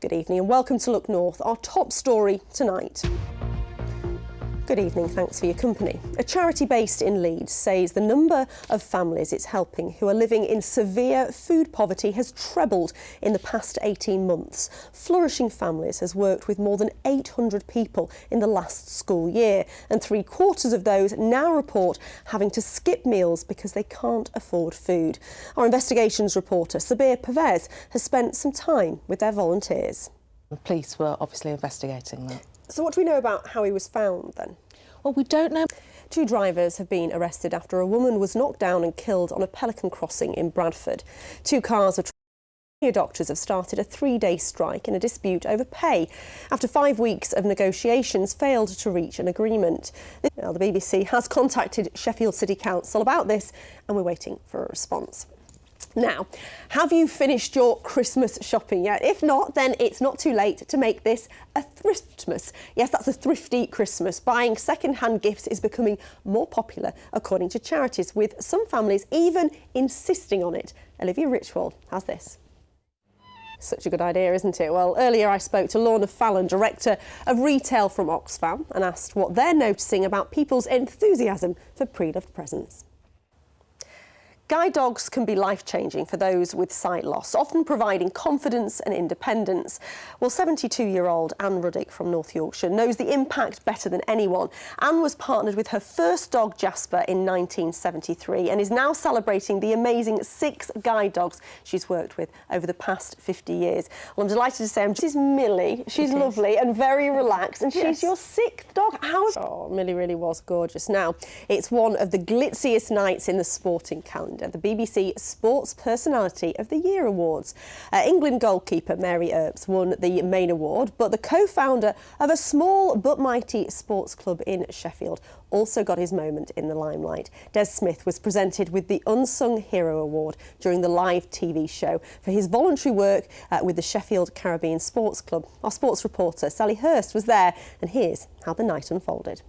Good evening and welcome to Look North, our top story tonight. Good evening, thanks for your company. A charity based in Leeds says the number of families it's helping who are living in severe food poverty has trebled in the past 18 months. Flourishing Families has worked with more than 800 people in the last school year, and 3/4 of those now report having to skip meals because they can't afford food. Our investigations reporter, Sabir Pervez, has spent some time with their volunteers. The police were obviously investigating that. So what do we know about how he was found then? Well, we don't know. 2 drivers have been arrested after a woman was knocked down and killed on a Pelican crossing in Bradford. 2 cars of doctors have started a 3-day strike in a dispute over pay after 5 weeks of negotiations failed to reach an agreement. Well, the BBC has contacted Sheffield City Council about this and we're waiting for a response. Now, have you finished your Christmas shopping yet? If not, then it's not too late to make this a Thriftmas. Yes, that's a thrifty Christmas. Buying second-hand gifts is becoming more popular, according to charities, with some families even insisting on it. Olivia Richwald has this. Such a good idea, isn't it? Well, earlier I spoke to Lorna Fallon, Director of Retail from Oxfam, and asked what they're noticing about people's enthusiasm for pre-loved presents. Guide dogs can be life-changing for those with sight loss, often providing confidence and independence. Well, 72-year-old Anne Ruddick from North Yorkshire knows the impact better than anyone. Anne was partnered with her first dog, Jasper, in 1973 and is now celebrating the amazing 6 guide dogs she's worked with over the past 50 years. Well, I'm delighted to say this is Millie. She's lovely and very relaxed, and she's your 6th dog. Oh, Millie really was gorgeous. Now, it's one of the glitziest nights in the sporting calendar. The BBC Sports Personality of the Year Awards. England goalkeeper Mary Earps won the main award, but the co-founder of a small but mighty sports club in Sheffield also got his moment in the limelight. Des Smith was presented with the Unsung Hero Award during the live TV show for his voluntary work with the Sheffield Caribbean Sports Club. Our sports reporter Sally Hurst was there, and here's how the night unfolded.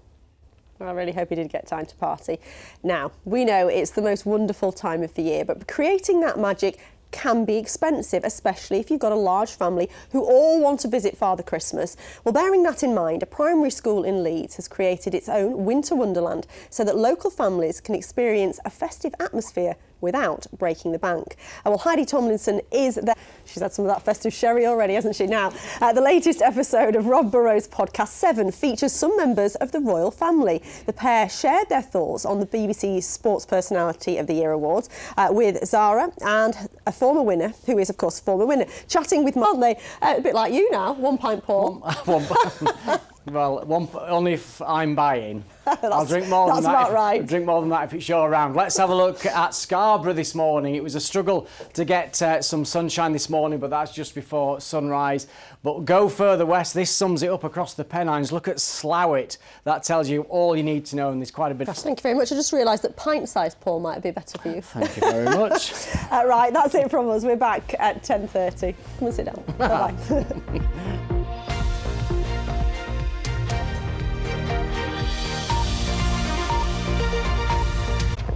I really hope he did get time to party. Now, we know it's the most wonderful time of the year, but creating that magic can be expensive, especially if you've got a large family who all want to visit Father Christmas. Well, bearing that in mind, a primary school in Leeds has created its own winter wonderland so that local families can experience a festive atmosphere without breaking the bank. Well, Heidi Tomlinson is there. She's had some of that festive sherry already, hasn't she? Now, the latest episode of Rob Burrows' podcast 7 features some members of the royal family. The pair shared their thoughts on the BBC Sports Personality of the Year Awards with Zara and a former winner, who is, of course, a former winner, chatting with, aren't they? A bit like you now, 1 pint Paul. Well, only if I'm buying. I'll drink more than that. That's about right. Drink more than that if it's your round. Let's have a look at Scarborough this morning. It was a struggle to get some sunshine this morning, but that's just before sunrise. But go further west. This sums it up across the Pennines. Look at Slowett. That tells you all you need to know, and there's quite a bit. Thank you very much. I just realised that pint-sized Paul might be better for you. Thank you very much. Right, that's it from us. We're back at 10:30. Come and sit down. Bye-bye.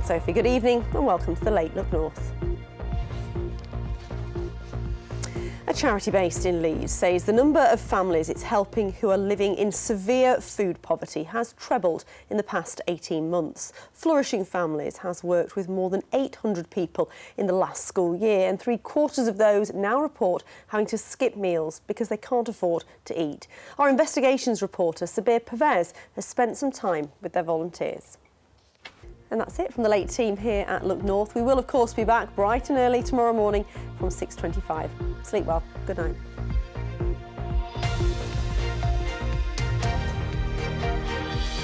Sophie, good evening and welcome to the Late Look North. A charity based in Leeds says the number of families it's helping who are living in severe food poverty has trebled in the past 18 months. Flourishing Families has worked with more than 800 people in the last school year, and 3/4 of those now report having to skip meals because they can't afford to eat. Our investigations reporter Sabir Pervez has spent some time with their volunteers. And that's it from the late team here at Look North. We will, of course, be back bright and early tomorrow morning from 6:25. Sleep well. Good night.